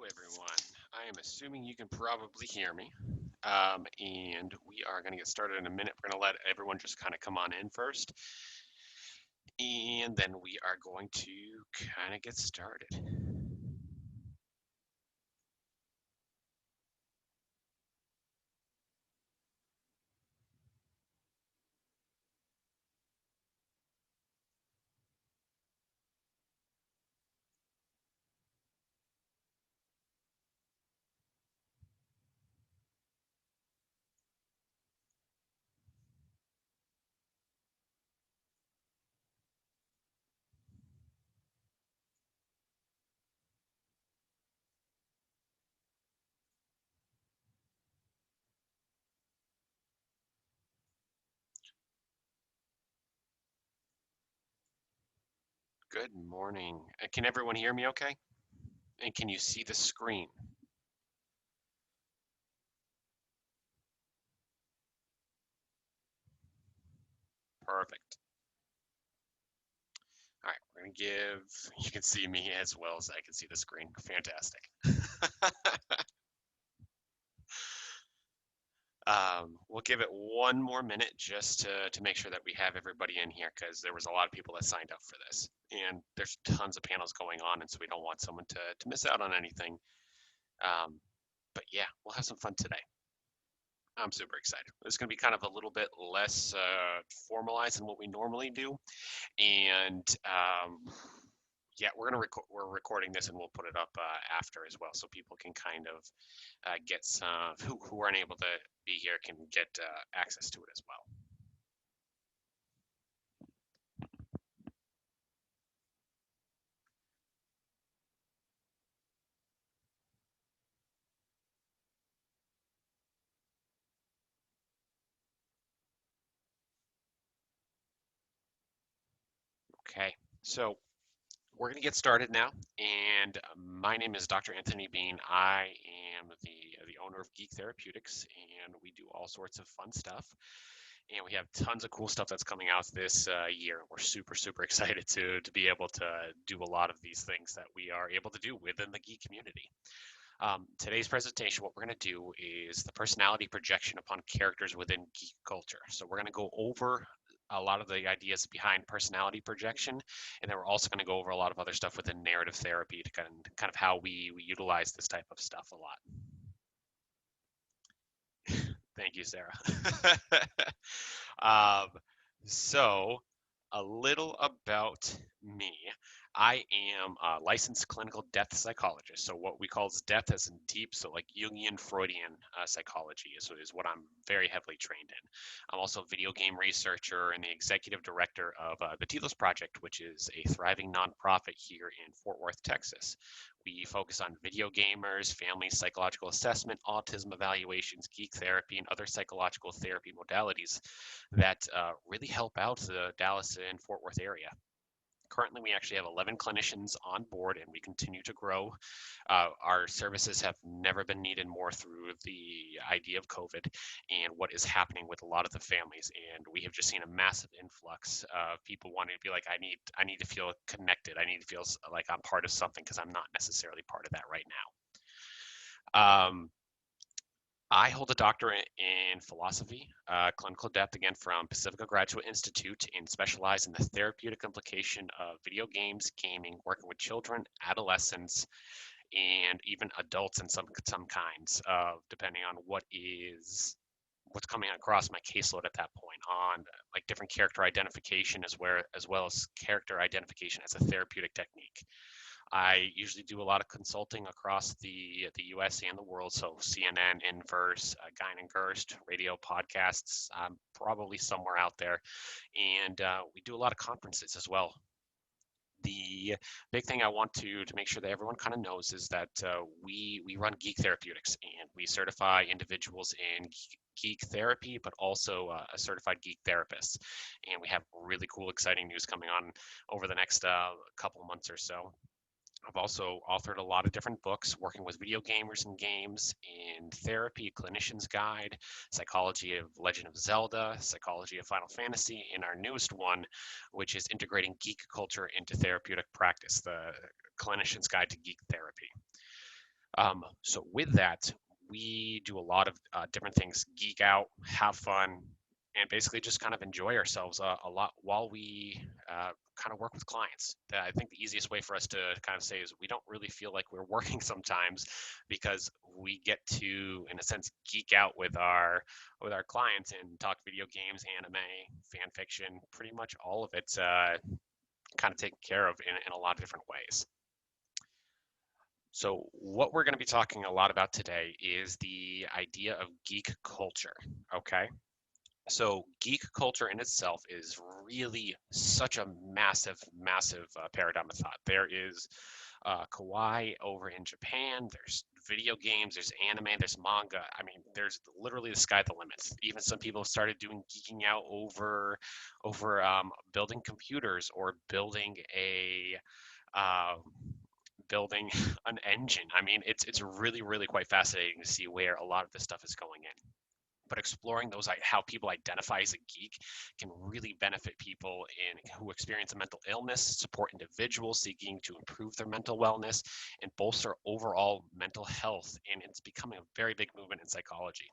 Hello, everyone. I am assuming you can probably hear me. And we are going to get started in a minute. We're going to let everyone just kind of come on in first. And then we are going to kind of get started. Good morning. Can everyone hear me okay? And can you see the screen? Perfect. All right, we're going to you can see me as well as I can see the screen. Fantastic. We'll give it one more minute just to make sure that we have everybody in here because there was a lot of people that signed up for this. And there's tons of panels going on, and so we don't want someone to miss out on anything. Um, but yeah, we'll have some fun today. I'm super excited. It's going to be kind of a little bit less formalized than what we normally do. And yeah, we're recording this and we'll put it up after as well, so people can kind of get some who aren't able to be here can get access to it as well. Okay, so we're going to get started now, and my name is Dr. Anthony Bean. I am the owner of Geek Therapeutics, and we do all sorts of fun stuff. And we have tons of cool stuff that's coming out this year. We're super excited to be able to do a lot of these things that we are able to do within the geek community. Today's presentation, what we're going to do is the personality projection upon characters within geek culture. So we're going to go over a lot of the ideas behind personality projection, and then we're also going to go over a lot of other stuff within narrative therapy to kind of how we utilize this type of stuff a lot. Thank you, Sarah. um, so, a little about me. I am a licensed clinical depth psychologist. So, what we call is depth as in deep, so like Jungian Freudian psychology is what I'm very heavily trained in. I'm also a video game researcher and the executive director of the Telos Project, which is a thriving nonprofit here in Fort Worth, Texas. We focus on video gamers, family psychological assessment, autism evaluations, geek therapy, and other psychological therapy modalities that really help out the Dallas and Fort Worth area. Currently, we actually have 11 clinicians on board and we continue to grow. Our services have never been needed more through the idea of COVID and what is happening with a lot of the families. And we have just seen a massive influx of people wanting to be like, I need to feel connected. I need to feel like I'm part of something because I'm not necessarily part of that right now. I hold a doctorate in philosophy, clinical depth, again from Pacifica Graduate Institute, and specialize in the therapeutic implication of video games, gaming, working with children, adolescents, and even adults in some kinds of depending on what's coming across my caseload at that point on like different character identification as well as character identification as a therapeutic technique. I usually do a lot of consulting across the U.S. and the world, so CNN, Inverse, Guy and Gerst, radio podcasts. I'm probably somewhere out there, and we do a lot of conferences as well. The big thing I want to make sure that everyone kind of knows is that we run Geek Therapeutics and we certify individuals in geek therapy, but also a certified geek therapist. And we have really cool, exciting news coming on over the next couple months or so. I've also authored a lot of different books working with video gamers and games in therapy, clinician's guide, psychology of Legend of Zelda, psychology of Final Fantasy, and our newest one, which is integrating geek culture into therapeutic practice, the clinician's guide to geek therapy. So with that, we do a lot of different things: geek out, have fun, and basically just kind of enjoy ourselves a lot while we kind of work with clients. I think the easiest way for us to kind of say is we don't really feel like we're working sometimes because we get to, in a sense, geek out with our clients and talk video games, anime, fan fiction, pretty much all of it kind of taken care of in a lot of different ways. So, what we're going to be talking a lot about today is the idea of geek culture. Okay. So, geek culture in itself is really such a massive, massive paradigm of thought. There is kawaii over in Japan. There's video games, there's anime, there's manga. I mean, there's literally the sky the limits. Even some people have started doing geeking out over building computers or uh, building an engine. I mean, it's really really quite fascinating to see where a lot of this stuff is going in. But exploring those how people identify as a geek can really benefit people who experience a mental illness, support individuals seeking to improve their mental wellness, and bolster overall mental health. And it's becoming a very big movement in psychology.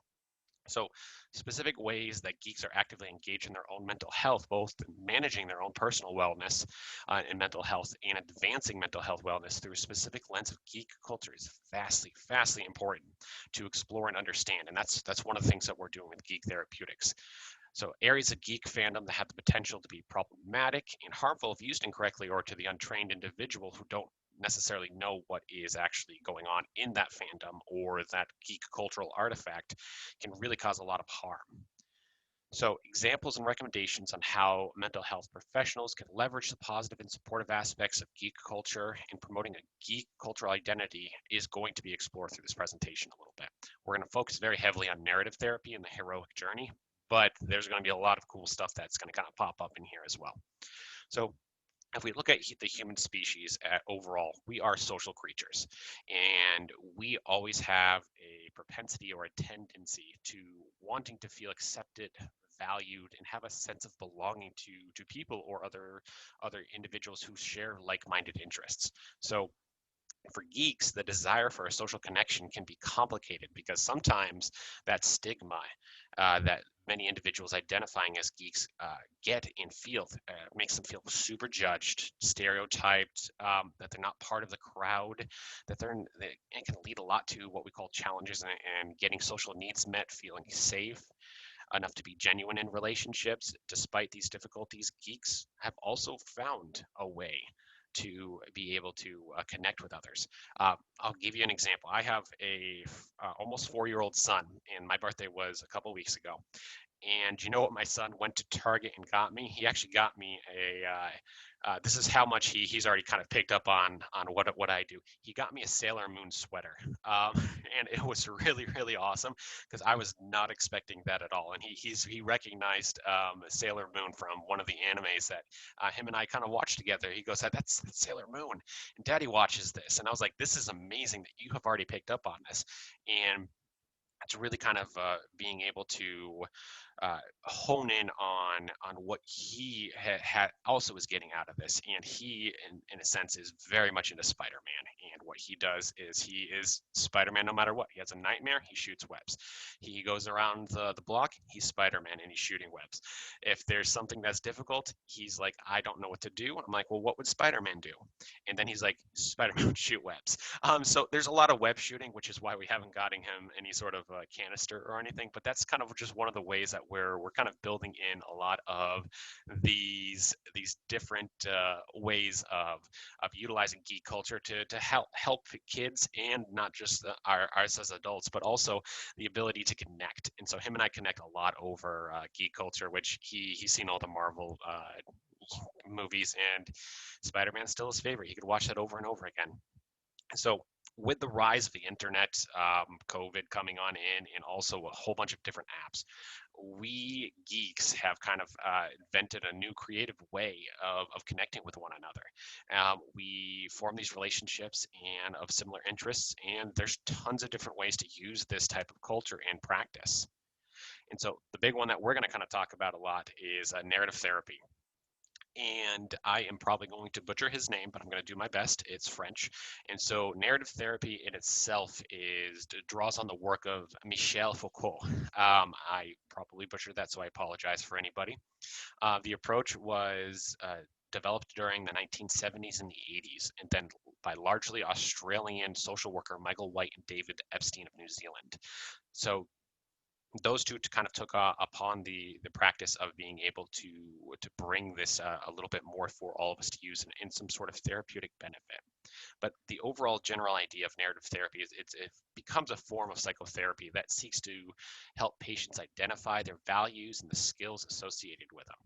So, specific ways that geeks are actively engaged in their own mental health, both managing their own personal wellness and mental health and advancing mental health wellness through a specific lens of geek culture, is vastly, vastly important to explore and understand. And that's one of the things that we're doing with Geek Therapeutics. So, areas of geek fandom that have the potential to be problematic and harmful if used incorrectly or to the untrained individual who don't necessarily know what is actually going on in that fandom or that geek cultural artifact can really cause a lot of harm. So, examples and recommendations on how mental health professionals can leverage the positive and supportive aspects of geek culture in promoting a geek cultural identity is going to be explored through this presentation a little bit. We're going to focus very heavily on narrative therapy and the heroic journey, but there's going to be a lot of cool stuff that's going to kind of pop up in here as well. So, if we look at the human species overall, we are social creatures, and we always have a propensity or a tendency to wanting to feel accepted, valued, and have a sense of belonging to people or other individuals who share like-minded interests. So for geeks, the desire for a social connection can be complicated because sometimes that stigma that many individuals identifying as geeks get and feel makes them feel super judged, stereotyped, that they're not part of the crowd, it can lead a lot to what we call challenges and getting social needs met, feeling safe enough to be genuine in relationships. Despite these difficulties, geeks have also found a way to be able to connect with others. I'll give you an example. I have a almost 4-year-old son, and my birthday was a couple weeks ago. And you know what my son went to Target and got me? He actually got me this is how much he's already kind of picked up on what I do. He got me a Sailor Moon sweater, and it was really really awesome because I was not expecting that at all. And he recognized Sailor Moon from one of the animes that him and I kind of watched together. He goes, that's Sailor Moon, and Daddy watches this, and I was like, this is amazing that you have already picked up on this, and it's really kind of being able to hone in on what he had also is getting out of this. And he, in a sense, is very much into Spider-Man. And what he does is he is Spider-Man no matter what. He has a nightmare, he shoots webs. He goes around the block, he's Spider-Man and he's shooting webs. If there's something that's difficult, he's like, I don't know what to do. I'm like, well, what would Spider-Man do? And then he's like, Spider-Man would shoot webs. So there's a lot of web shooting, which is why we haven't gotten him any sort of canister or anything. But that's kind of just one of the ways that we're kind of building in a lot of these different ways of utilizing geek culture to help kids and not just ours as adults, but also the ability to connect. And so him and I connect a lot over geek culture, which he's seen all the Marvel movies, and Spider-Man's still his favorite. He could watch that over and over again. So with the rise of the internet, COVID coming on in, and also a whole bunch of different apps, we geeks have kind of invented a new creative way of connecting with one another. We form these relationships and of similar interests, and there's tons of different ways to use this type of culture in practice. And so the big one that we're going to kind of talk about a lot is narrative therapy. and I am probably going to butcher his name, but I'm going to do my best. It's French. And so narrative therapy in itself draws on the work of Michel Foucault. I probably butchered that, so I apologize for anybody. The approach was developed during the 1970s and the 80s, and then by largely Australian social worker Michael White and David Epstein of New Zealand. So those two kind of took upon the practice of being able to bring this a little bit more for all of us to use in some sort of therapeutic benefit. But the overall general idea of narrative therapy is it becomes a form of psychotherapy that seeks to help patients identify their values and the skills associated with them.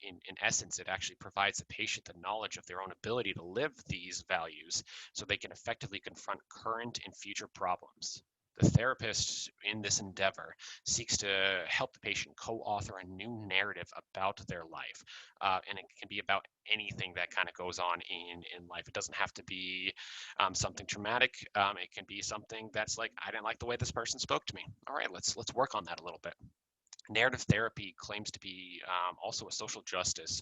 In essence, it actually provides the patient the knowledge of their own ability to live these values so they can effectively confront current and future problems. The therapist in this endeavor seeks to help the patient co-author a new narrative about their life. And it can be about anything that kind of goes on in life. It doesn't have to be something traumatic. It can be something that's like, I didn't like the way this person spoke to me. All right, let's work on that a little bit. Narrative therapy claims to be also a social justice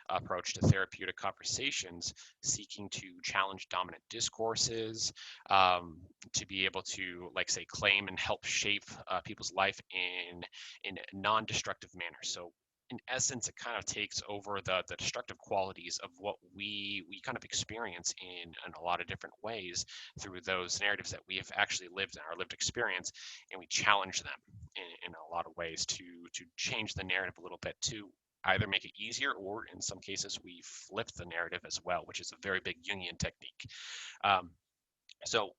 approach to therapeutic conversations, seeking to challenge dominant discourses, to be able to, like, say, claim and help shape people's life in non-destructive manner. So in essence, it kind of takes over the destructive qualities of what we kind of experience in a lot of different ways through those narratives that we have actually lived in our lived experience, and we challenge them in a lot of ways to change the narrative a little bit to either make it easier, or in some cases we flip the narrative as well, which is a very big Jungian technique. Um, so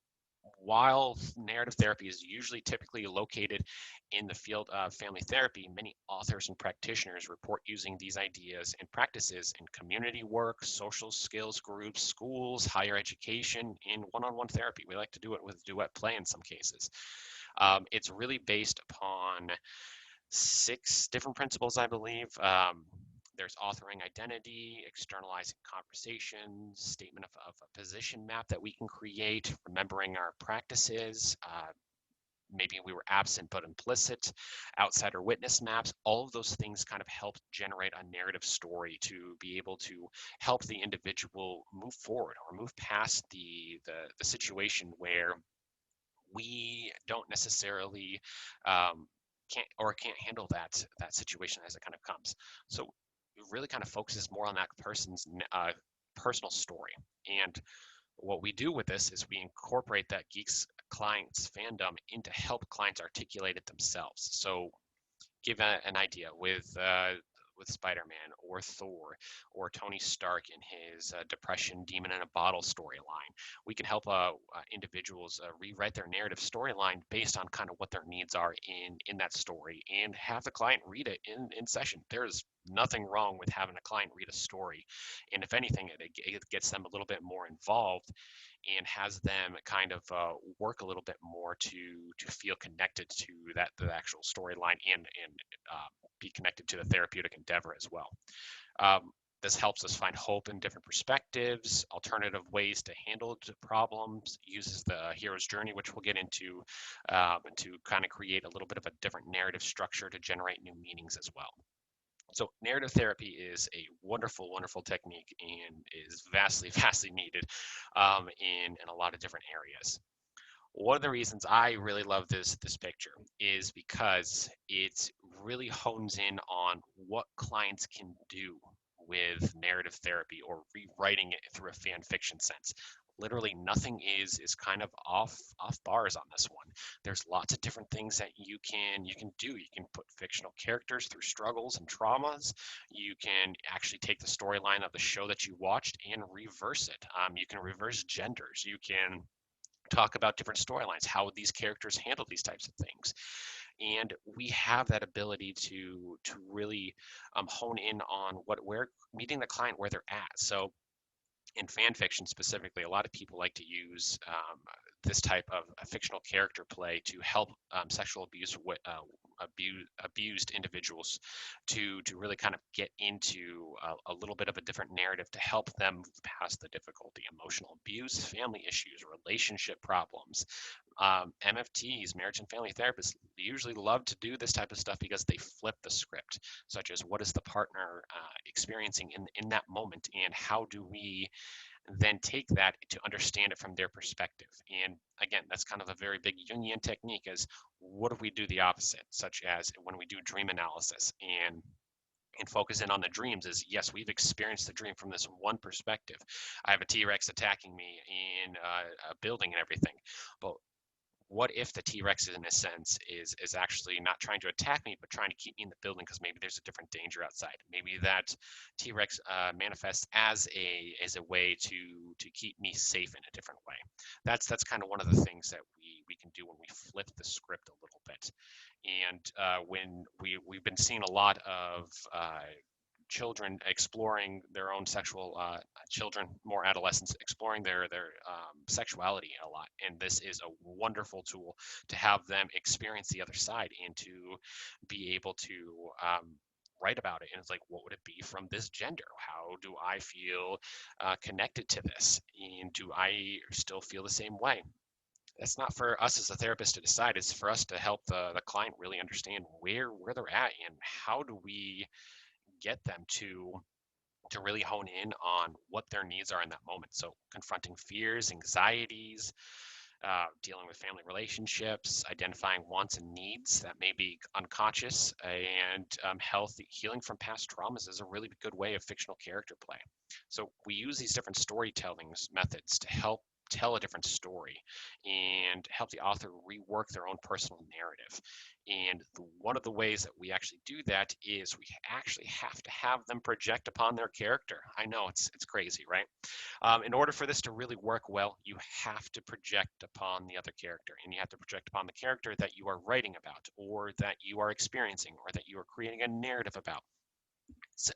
while narrative therapy is usually typically located in the field of family therapy, many authors and practitioners report using these ideas and practices in community work, social skills groups, schools, higher education, in one-on-one therapy. We like to do it with duet play in some cases. It's really based upon 6 different principles, I believe. There's authoring identity, externalizing conversations, statement of a position map that we can create, remembering our practices, maybe we were absent but implicit, outsider witness maps. All of those things kind of help generate a narrative story to be able to help the individual move forward or move past the situation where we don't necessarily can't handle that situation as it kind of comes. So it really kind of focuses more on that person's personal story. And what we do with this is we incorporate that geeks clients fandom into help clients articulate it themselves. So give an idea with Spider-Man or Thor or Tony Stark in his depression demon in a bottle storyline. We can help individuals rewrite their narrative storyline based on kind of what their needs are in that story, and have the client read it in session. There's nothing wrong with having a client read a story, and if anything, it gets them a little bit more involved and has them kind of work a little bit more to feel connected to the actual storyline, and be connected to the therapeutic endeavor as well. This helps us find hope in different perspectives, alternative ways to handle problems, uses the hero's journey, which we'll get into, to kind of create a little bit of a different narrative structure to generate new meanings as well. So narrative therapy is a wonderful, wonderful technique and is vastly, vastly needed in a lot of different areas. One of the reasons I really love this picture is because it really hones in on what clients can do with narrative therapy or rewriting it through a fan fiction sense. Literally nothing is kind of off bars on this one. There's lots of different things that you can do. You can put fictional characters through struggles and traumas. You can actually take the storyline of the show that you watched and reverse it. You can reverse genders. You can talk about different storylines, how these characters handle these types of things. And we have that ability to really hone in on where meeting the client where they're at. So in fan fiction specifically, a lot of people like to use this type of a fictional character play to help sexual abused individuals to really kind of get into a little bit of a different narrative to help them move past the difficulty, emotional abuse, family issues, relationship problems, MFTs, marriage and family therapists, usually love to do this type of stuff because they flip the script, such as what is the partner experiencing in that moment, and how do we then take that to understand it from their perspective. And again, that's kind of a very big Jungian technique is what if we do the opposite, such as when we do dream analysis and focus in on the dreams is yes, we've experienced the dream from this one perspective. I have a T-Rex attacking me in a building and everything, but what if the T-Rex in a sense is actually not trying to attack me but trying to keep me in the building because maybe there's a different danger outside. Maybe that T-Rex manifests as a way to keep me safe in a different way. That's kind of one of the things that we can do when we flip the script a little bit. And when we've been seeing a lot of children exploring their own sexual children, more adolescents exploring their sexuality a lot, and this is a wonderful tool to have them experience the other side and to be able to write about it. And it's like, what would it be from this gender? How do I feel connected to this, and do I still feel the same way? That's not for us as a therapist to decide. It's for us to help the client really understand where they're at and how do we get them to really hone in on what their needs are in that moment. So confronting fears, anxieties, dealing with family relationships, identifying wants and needs that may be unconscious, and healthy healing from past traumas is a really good way of fictional character play. So we use these different storytelling methods to help tell a different story and help the author rework their own personal narrative. And one of the ways that we actually do that is we actually have to have them project upon their character. I know it's crazy, right? In order for this to really work well, you have to project upon the other character, and you have to project upon the character that you are writing about, or that you are experiencing, or that you are creating a narrative about.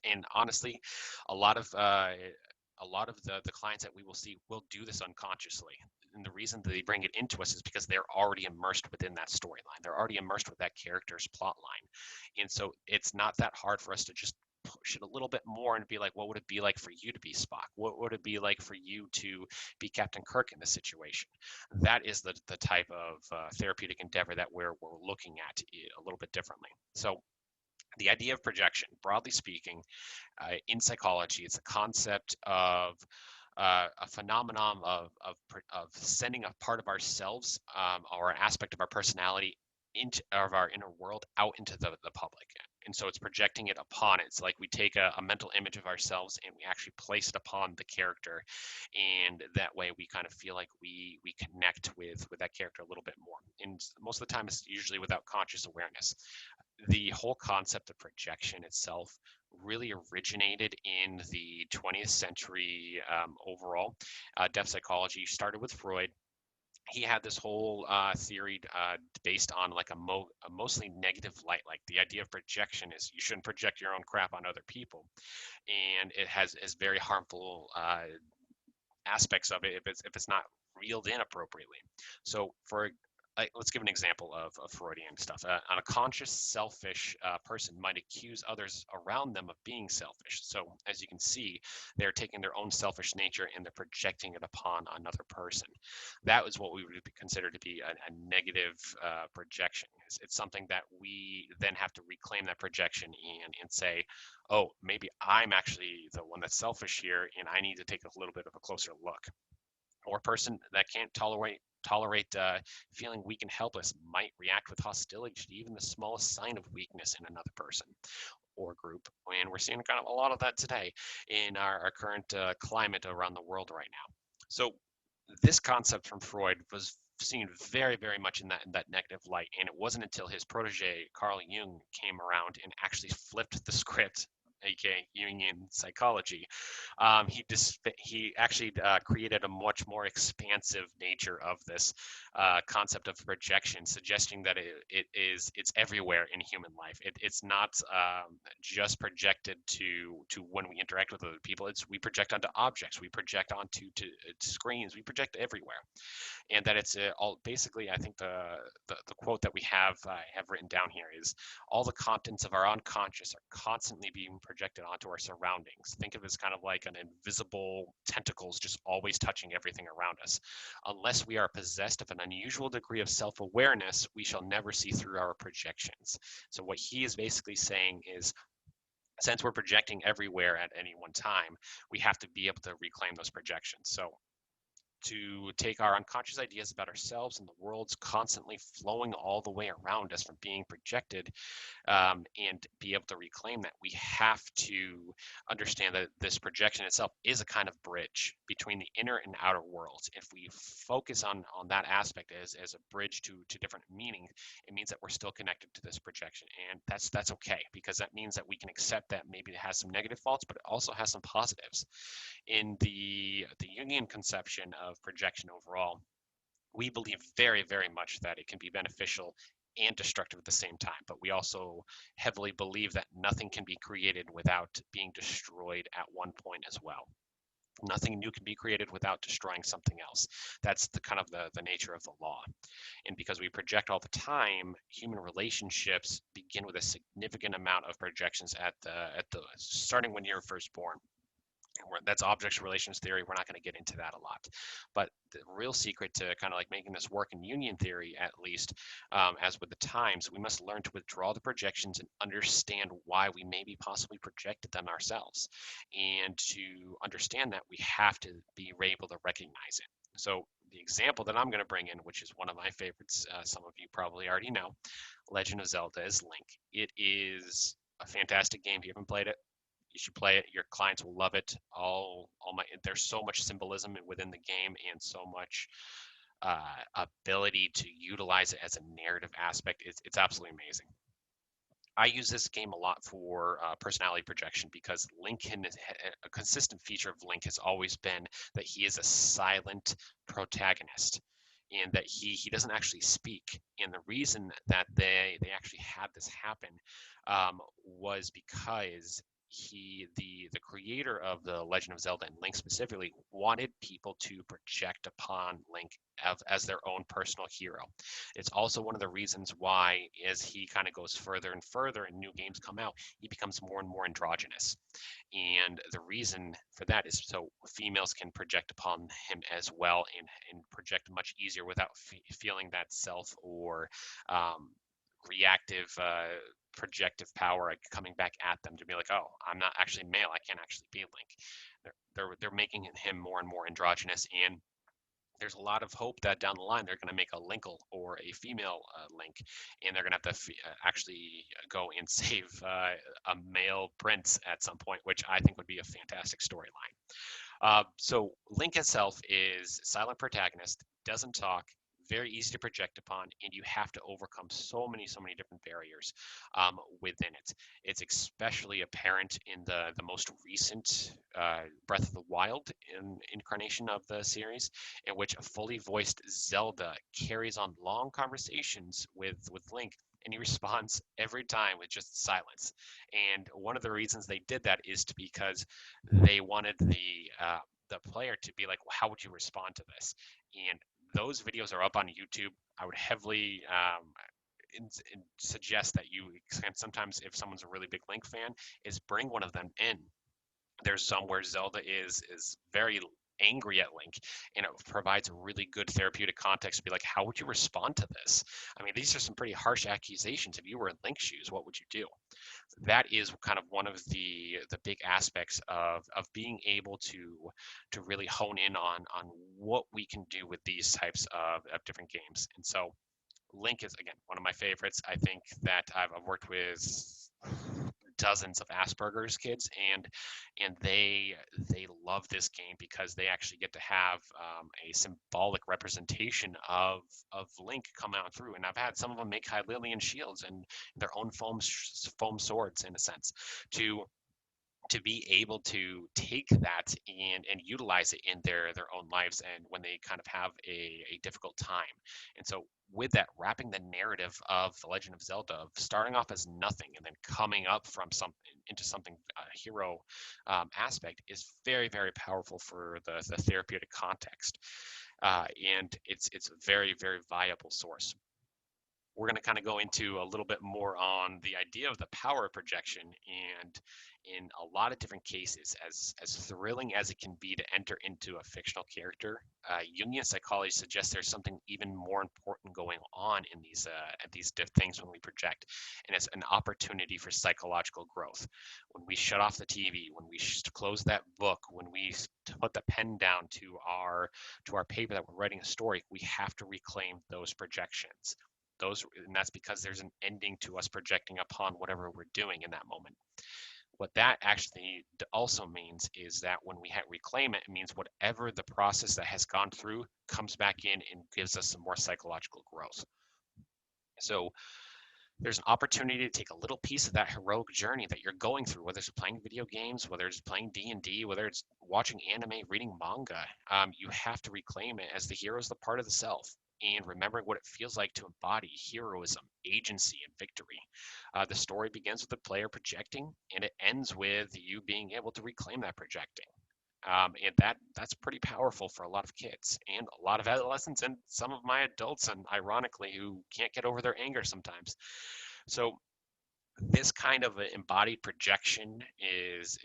And honestly, a lot of the clients that we will see will do this unconsciously. And the reason that they bring it into us is because they're already immersed within that storyline. They're already immersed with that character's plot line. And so it's not that hard for us to just push it a little bit more and be like, what would it be like for you to be Spock? What would it be like for you to be Captain Kirk in this situation? That is the type of therapeutic endeavor that we're looking at a little bit differently. So the idea of projection, broadly speaking, in psychology, it's a concept of a phenomenon of sending a part of ourselves or an aspect of our personality into of our inner world out into the public. And so it's projecting it upon it. It's like we take a mental image of ourselves and we actually place it upon the character, and that way we kind of feel like we connect with that character a little bit more. And most of the time, it's usually without conscious awareness. The whole concept of projection itself really originated in the 20th century overall. Depth psychology started with Freud. He had this whole theory based on like a mostly negative light. Like the idea of projection is you shouldn't project your own crap on other people, and it has is very harmful aspects of it if it's not reeled in appropriately. So for let's give an example of Freudian stuff. A conscious, selfish person might accuse others around them of being selfish. So, as you can see, they're taking their own selfish nature and they're projecting it upon another person. That is what we would consider to be a negative projection. It's something that we then have to reclaim that projection and say, oh, maybe I'm actually the one that's selfish here, and I need to take a little bit of a closer look. Or a person that can't tolerate feeling weak and helpless might react with hostility to even the smallest sign of weakness in another person or group. And we're seeing kind of a lot of that today in our current climate around the world right now. So this concept from Freud was seen very, very much in that negative light. And it wasn't until his protege, Carl Jung, came around and actually flipped the script, aka Jungian psychology. He actually created a much more expansive nature of this concept of projection, suggesting that it's everywhere in human life. It's not just projected to when we interact with other people. It's we project onto objects, we project onto to screens, we project everywhere, and that it's all basically. I think the quote that we have written down here is all the contents of our unconscious are constantly being projected onto our surroundings. Think of it as kind of like an invisible tentacles just always touching everything around us. Unless we are possessed of an unusual degree of self-awareness, we shall never see through our projections. So what he is basically saying is, since we're projecting everywhere at any one time, we have to be able to reclaim those projections. So to take our unconscious ideas about ourselves and the world's constantly flowing all the way around us from being projected, and be able to reclaim that, we have to understand that this projection itself is a kind of bridge between the inner and outer worlds. If we focus on that aspect as a bridge to different meaning, it means that we're still connected to this projection, and that's okay, because that means that we can accept that maybe it has some negative faults, but it also has some positives. In the Jungian conception of projection overall, we believe very, very much that it can be beneficial and destructive at the same time. But we also heavily believe that nothing can be created without being destroyed at one point as well. Nothing new can be created without destroying something else. That's the kind of the nature of the law. And because we project all the time, human relationships begin with a significant amount of projections at the starting when you're first born. That's objects relations theory. We're not going to get into that a lot, but the real secret to kind of like making this work in union theory, at least, as with the times, we must learn to withdraw the projections and understand why we maybe possibly projected them ourselves. And to understand that, we have to be able to recognize it. So the example that I'm going to bring in, which is one of my favorites, some of you probably already know, Legend of Zelda, is Link. It is a fantastic game. If you haven't played it, you should play it. Your clients will love it. There's so much symbolism within the game, and so much ability to utilize it as a narrative aspect. It's absolutely amazing. I use this game a lot for personality projection, because a consistent feature of Link has always been that he is a silent protagonist, and that he doesn't actually speak. And the reason that they actually had this happen, was because the creator of the Legend of Zelda, and Link specifically, wanted people to project upon Link as their own personal hero. It's also one of the reasons why, as he kind of goes further and further and new games come out, he becomes more and more androgynous. And the reason for that is so females can project upon him as well, and project much easier without feeling that self or um, reactive projective power coming back at them, to be like, oh, I'm not actually male, I can't actually be Link. They're making him more and more androgynous, and there's a lot of hope that down the line they're going to make a Linkle, or a female Link, and they're going to have to actually go and save a male prince at some point, which I think would be a fantastic storyline. So Link itself is silent protagonist, doesn't talk, very easy to project upon, and you have to overcome so many different barriers within it. It's especially apparent in the most recent Breath of the Wild incarnation of the series, in which a fully voiced Zelda carries on long conversations with Link, and he responds every time with just silence. And one of the reasons they did that is because they wanted the player to be like, well, how would you respond to this? And those videos are up on YouTube. I would heavily suggest that you can sometimes, if someone's a really big Link fan, is bring one of them in. There's some where Zelda is very angry at Link, and it provides a really good therapeutic context to be like, how would you respond to this? I mean, these are some pretty harsh accusations. If you were in Link's shoes, what would you do? That is kind of one of the big aspects of being able to really hone in on what we can do with these types of different games. And so Link is, again, one of my favorites. I think that I've worked with dozens of Asperger's kids, and they love this game because they actually get to have a symbolic representation of Link come out through. And I've had some of them make Hylian shields and their own foam swords, in a sense, to be able to take that and utilize it in their own lives, and when they kind of have a difficult time. And so with that, wrapping the narrative of the Legend of Zelda, of starting off as nothing and then coming up from something into something hero aspect, is very, very powerful for the therapeutic context, and it's a very, very viable source. we're going to kind of go into a little bit more on the idea of the power of projection. And in a lot of different cases, as thrilling as it can be to enter into a fictional character, Jungian psychology suggests there's something even more important going on in these things when we project, and it's an opportunity for psychological growth. When we shut off the TV, when we close that book, when we put the pen down to our paper that we're writing a story, we have to reclaim those projections. And that's because there's an ending to us projecting upon whatever we're doing in that moment. What that actually also means is that when we reclaim it, it means whatever the process that has gone through comes back in and gives us some more psychological growth. So there's an opportunity to take a little piece of that heroic journey that you're going through, whether it's playing video games, whether it's playing D&D, whether it's watching anime, reading manga. You have to reclaim it as the hero is the part of the self, and remembering what it feels like to embody heroism, agency, and victory. The story begins with the player projecting, and it ends with you being able to reclaim that projecting. And that's pretty powerful for a lot of kids and a lot of adolescents and some of my adults, and ironically, who can't get over their anger sometimes. So this kind of embodied projection is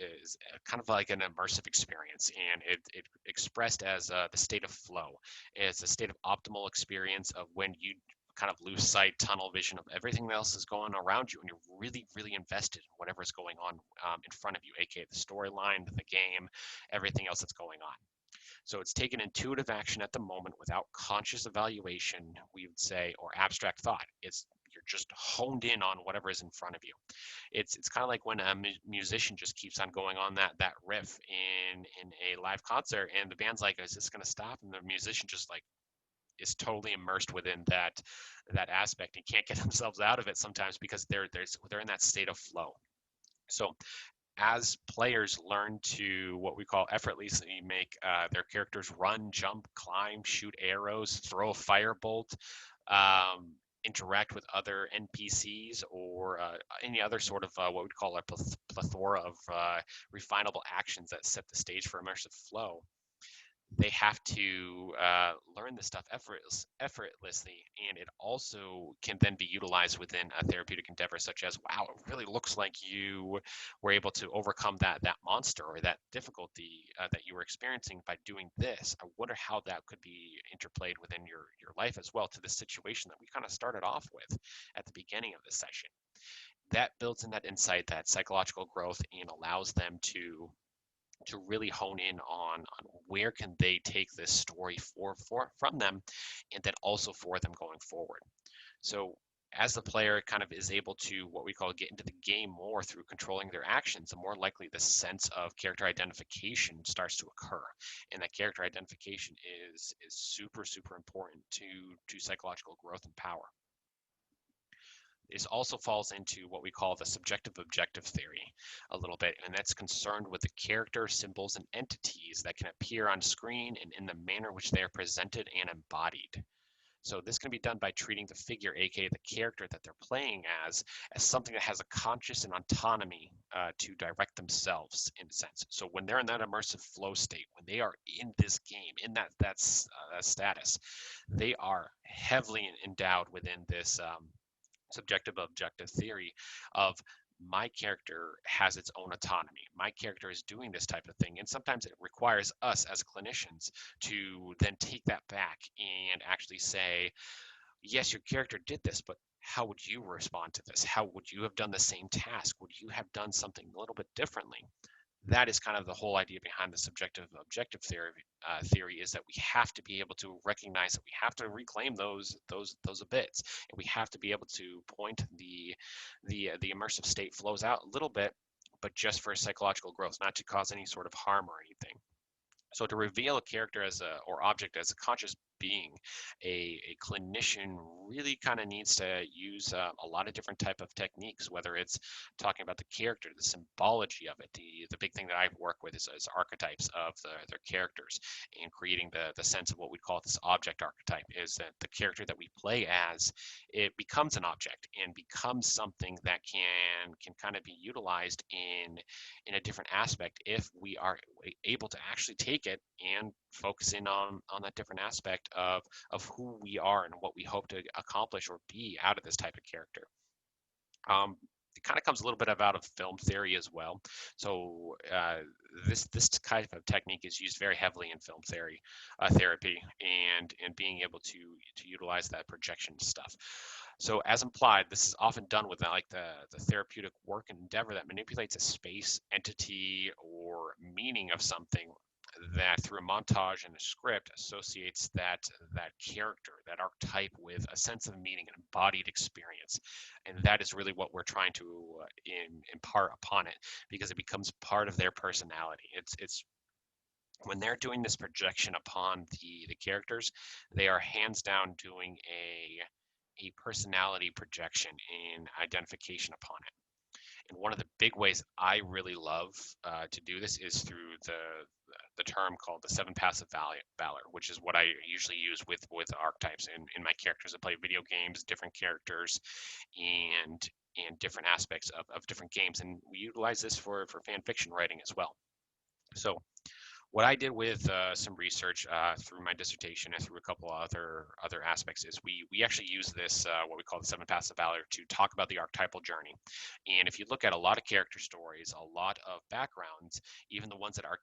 kind of like an immersive experience, and it expressed as the state of flow. It's a state of optimal experience of when you kind of lose sight, tunnel vision of everything else is going around you, and you're really, really invested in whatever is going on in front of you, aka the storyline, the game, everything else that's going on. So it's taken intuitive action at the moment without conscious evaluation, we would say, or abstract thought. It's you're just honed in on whatever is in front of you. It's kind of like when a musician just keeps on going on that riff in a live concert, and the band's like, "Is this going to stop?" And the musician just like is totally immersed within that aspect and can't get themselves out of it sometimes because they're in that state of flow. So as players learn to what we call effortlessly make their characters run, jump, climb, shoot arrows, throw a firebolt, interact with other NPCs, or any other sort of what we'd call a plethora of refinable actions that set the stage for immersive flow, they have to learn this stuff effortlessly, and it also can then be utilized within a therapeutic endeavor, such as, wow, it really looks like you were able to overcome that monster or that difficulty that you were experiencing by doing this. I wonder how that could be interplayed within your life as well to the situation that we kind of started off with at the beginning of the session. That builds in that insight, that psychological growth, and allows them to really hone in on where can they take this story from them, and then also for them going forward. So as the player kind of is able to what we call get into the game more through controlling their actions, the more likely the sense of character identification starts to occur. And that character identification is super, super important to psychological growth and power. This also falls into what we call the subjective objective theory a little bit, and that's concerned with the character, symbols, and entities that can appear on screen and in the manner which they are presented and embodied. So this can be done by treating the figure, aka the character that they're playing as something that has a conscious and autonomy to direct themselves in a sense. So when they're in that immersive flow state, when they are in this game, in that status, they are heavily endowed within this subjective objective theory of my character has its own autonomy. My character is doing this type of thing. And sometimes it requires us as clinicians to then take that back and actually say, yes, your character did this, but how would you respond to this? How would you have done the same task? Would you have done something a little bit differently? That is kind of the whole idea behind the subjective objective theory is that we have to be able to recognize that we have to reclaim those bits, and we have to be able to point the immersive state flows out a little bit, but just for psychological growth, not to cause any sort of harm or anything. So to reveal a character or object as a conscious being, a clinician really kind of needs to use a lot of different type of techniques, whether it's talking about the character, the symbology of it. The big thing that I work with is archetypes of their characters, and creating the sense of what we call this object archetype is that the character that we play as, it becomes an object and becomes something that can kind of be utilized in a different aspect if we are able to actually take it and focus in on that different aspect of who we are and what we hope to accomplish or be out of this type of character. It kind of comes a little bit out of film theory as well. So this kind of technique is used very heavily in film theory, therapy, and being able to utilize that projection stuff. So as implied, this is often done with like the therapeutic work and endeavor that manipulates a space, entity, or meaning of something that through a montage and a script associates that character, that archetype with a sense of meaning, an embodied experience. And that is really what we're trying to impart upon it, because it becomes part of their personality. It's when they're doing this projection upon the characters, they are hands down doing a personality projection and identification upon it. And one of the big ways I really love to do this is through the term called the seven paths of valor, which is what I usually use with archetypes in my characters that play video games, different characters, and different aspects of different games. And we utilize this for fan fiction writing as well. So what I did with some research through my dissertation and through a couple other aspects is we actually use this what we call the seven paths of valor to talk about the archetypal journey. And if you look at a lot of character stories, a lot of backgrounds, even the ones that our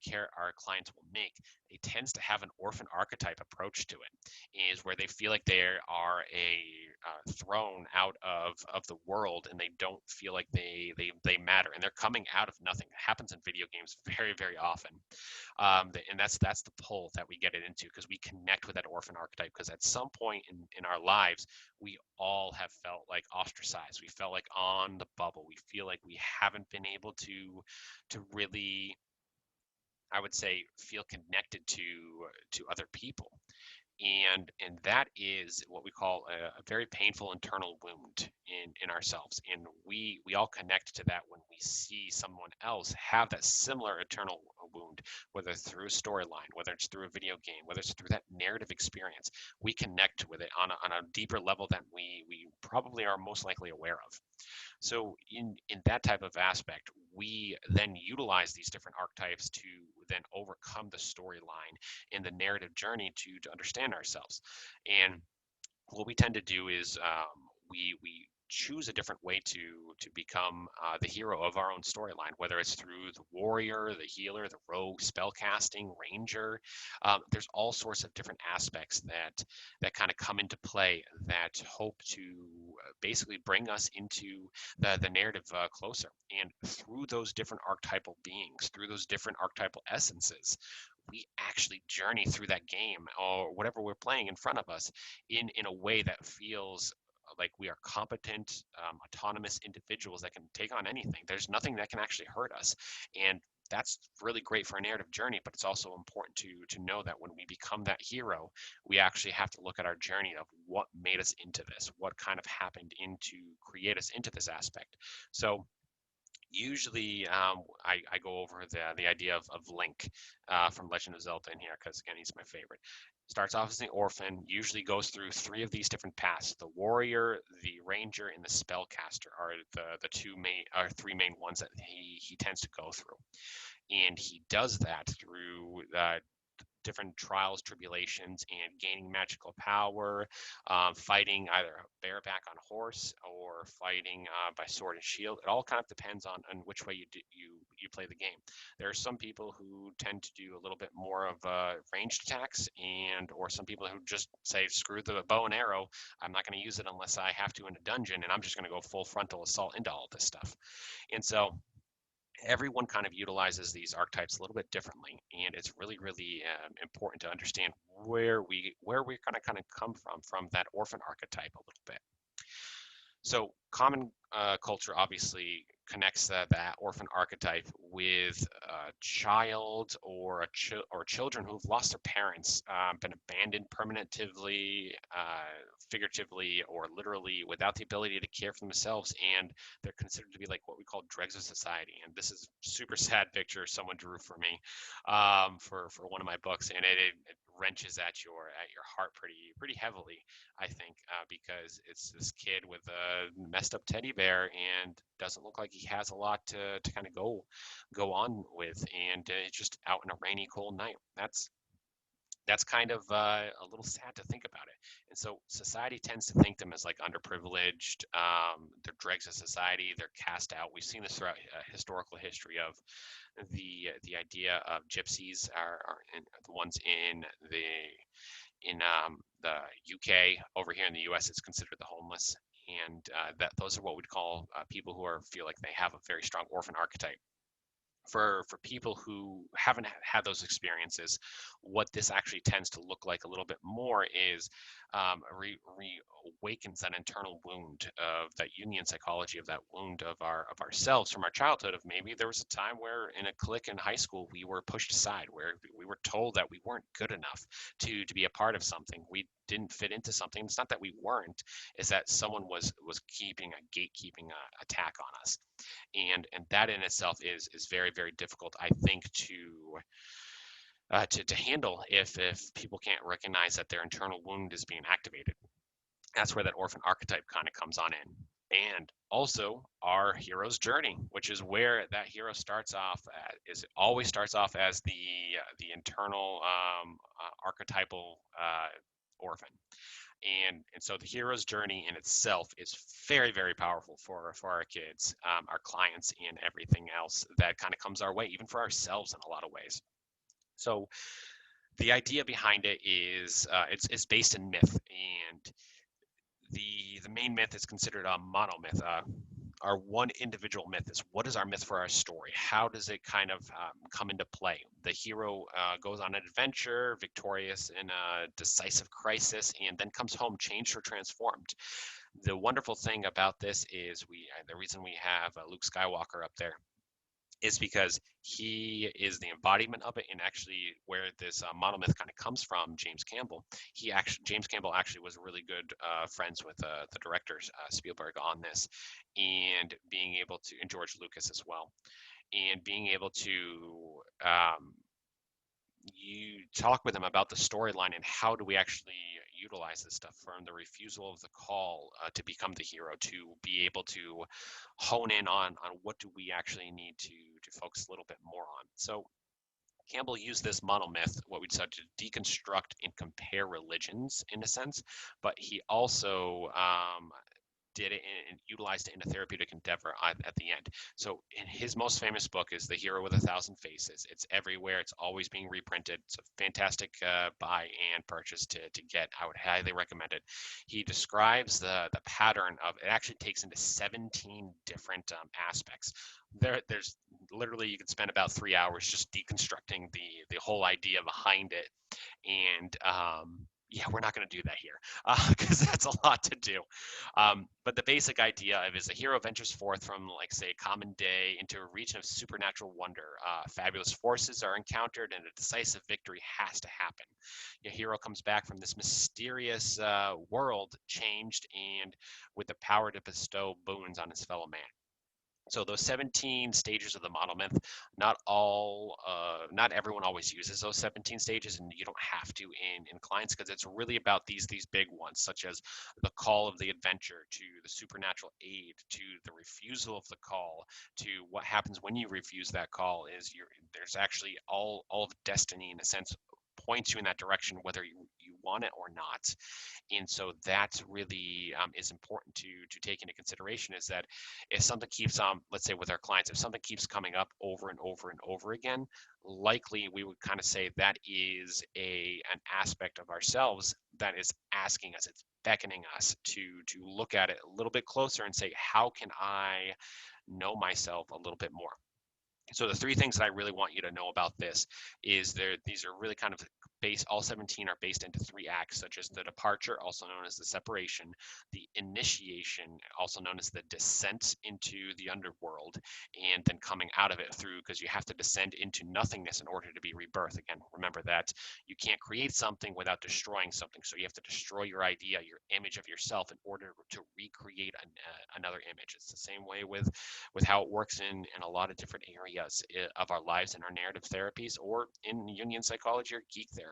clients will make, it tends to have an orphan archetype approach to it, is where they feel like they are thrown out of the world and they don't feel like they matter, and they're coming out of nothing. It happens in video games very often. And that's the pull that we get it into, because we connect with that orphan archetype, because at some point in our lives we all have felt like ostracized, we felt like on the bubble, we feel like we haven't been able to really, I would say, feel connected to other people. And that is what we call a very painful internal wound in ourselves, and we all connect to that when we see someone else have that similar internal wound, whether it's through a storyline, whether it's through a video game, whether it's through that narrative experience. We connect with it on a deeper level than we probably are most likely aware of. So in that type of aspect, we then utilize these different archetypes to then overcome the storyline in the narrative journey to understand ourselves. And what we tend to do is we choose a different way to become the hero of our own storyline, whether it's through the warrior, the healer, the rogue, spellcasting, ranger. There's all sorts of different aspects that kind of come into play that hope to basically bring us into the narrative closer. And through those different archetypal beings, through those different archetypal essences, we actually journey through that game or whatever we're playing in front of us in a way that feels like we are competent, autonomous individuals that can take on anything. There's nothing that can actually hurt us. And that's really great for a narrative journey, but it's also important to know that when we become that hero, we actually have to look at our journey of what made us into this, what kind of happened into create us into this aspect. So usually I go over the idea of Link from Legend of Zelda in here, because again, he's my favorite. Starts off as the orphan, usually goes through three of these different paths. The warrior, the ranger, and the spellcaster are the three main ones that he tends to go through. And he does that through different trials, tribulations, and gaining magical power, fighting either bareback on horse or fighting by sword and shield. It all kind of depends on which way you play the game. There are some people who tend to do a little bit more of ranged attacks, and or some people who just say, screw the bow and arrow, I'm not going to use it unless I have to in a dungeon, and I'm just going to go full frontal assault into all this stuff. And so everyone kind of utilizes these archetypes a little bit differently, and it's really important to understand where we're going to kind of come from that orphan archetype a little bit. So common culture obviously connects that orphan archetype with a child or children who've lost their parents, been abandoned permanently, figuratively, or literally, without the ability to care for themselves, and they're considered to be like what we call dregs of society. And this is a super sad picture someone drew for me for one of my books, and it wrenches at your heart pretty heavily, I think, because it's this kid with a messed up teddy bear and doesn't look like he has a lot to kind of go on with, and it's just out in a rainy, cold night. that's kind of a little sad to think about it. And so society tends to think them as like underprivileged. They're dregs of society. They're cast out. We've seen this throughout historical history of the idea of gypsies are the ones in the UK. Over here in the US, it's considered the homeless, and that those are what we'd call people who are feel like they have a very strong orphan archetype. For people who haven't had those experiences, what this actually tends to look like a little bit more is reawakens that internal wound of that Jungian psychology, of that wound of ourselves from our childhood. Of maybe there was a time where in a clique in high school we were pushed aside, where we were told that we weren't good enough to be a part of something. We didn't fit into something. It's not that we weren't; it's that someone was keeping a gatekeeping attack on us, and that in itself is very very difficult, I think, to handle if people can't recognize that their internal wound is being activated. That's where that orphan archetype kind of comes on in. And also our hero's journey, which is where that hero starts off is it always starts off as the internal archetypal orphan. And so the hero's journey in itself is very very powerful for our kids, our clients, and everything else that kind of comes our way, even for ourselves in a lot of ways. So the idea behind it is it's based in myth, and the main myth is considered a monomyth. Our one individual myth is, what is our myth for our story? How does it kind of come into play? The hero goes on an adventure, victorious in a decisive crisis, and then comes home changed or transformed. The wonderful thing about this is the reason we have Luke Skywalker up there is because he is the embodiment of it. And actually where this monomyth kind of comes from, James Campbell actually was really good friends with the directors, Spielberg, on this, and being able to, and George Lucas as well, and being able to you talk with them about the storyline and how do we actually utilize this stuff, from the refusal of the call to become the hero, to be able to hone in on what do we actually need to focus a little bit more on. So Campbell used this monomyth, what we'd said, to deconstruct and compare religions in a sense, but he also did it and utilized it in a therapeutic endeavor at the end. So in his most famous book is The Hero with a Thousand Faces. It's everywhere. It's always being reprinted. It's a fantastic buy and purchase to get. I would highly recommend it. He describes the pattern of it. Actually takes into 17 different aspects. There's literally, you could spend about 3 hours just deconstructing the whole idea behind it, and yeah, we're not going to do that here because that's a lot to do. But the basic idea of is a hero ventures forth from, like, say, a common day into a region of supernatural wonder. Fabulous forces are encountered, and a decisive victory has to happen. Your hero comes back from this mysterious world, changed and with the power to bestow boons on his fellow man. So those 17 stages of the model myth, not everyone always uses those 17 stages, and you don't have to in clients, because it's really about these big ones, such as the call of the adventure, to the supernatural aid, to the refusal of the call, to what happens when you refuse that call. There's actually all of destiny in a sense points you in that direction, whether you want it or not. And so that really is important to take into consideration, is that if something keeps let's say with our clients, if something keeps coming up over and over and over again, likely we would kind of say that is an aspect of ourselves that is asking us, it's beckoning us to look at it a little bit closer and say, how can I know myself a little bit more? So the three things that I really want you to know about this is these are really kind of all 17 are based into three acts, such as the departure, also known as the separation, the initiation, also known as the descent into the underworld, and then coming out of it through, because you have to descend into nothingness in order to be rebirth. Again, remember that you can't create something without destroying something. So you have to destroy your idea, your image of yourself, in order to recreate another image. It's the same way with how it works in a lot of different areas of our lives, in our narrative therapies, or in Jungian psychology or Geek Therapy.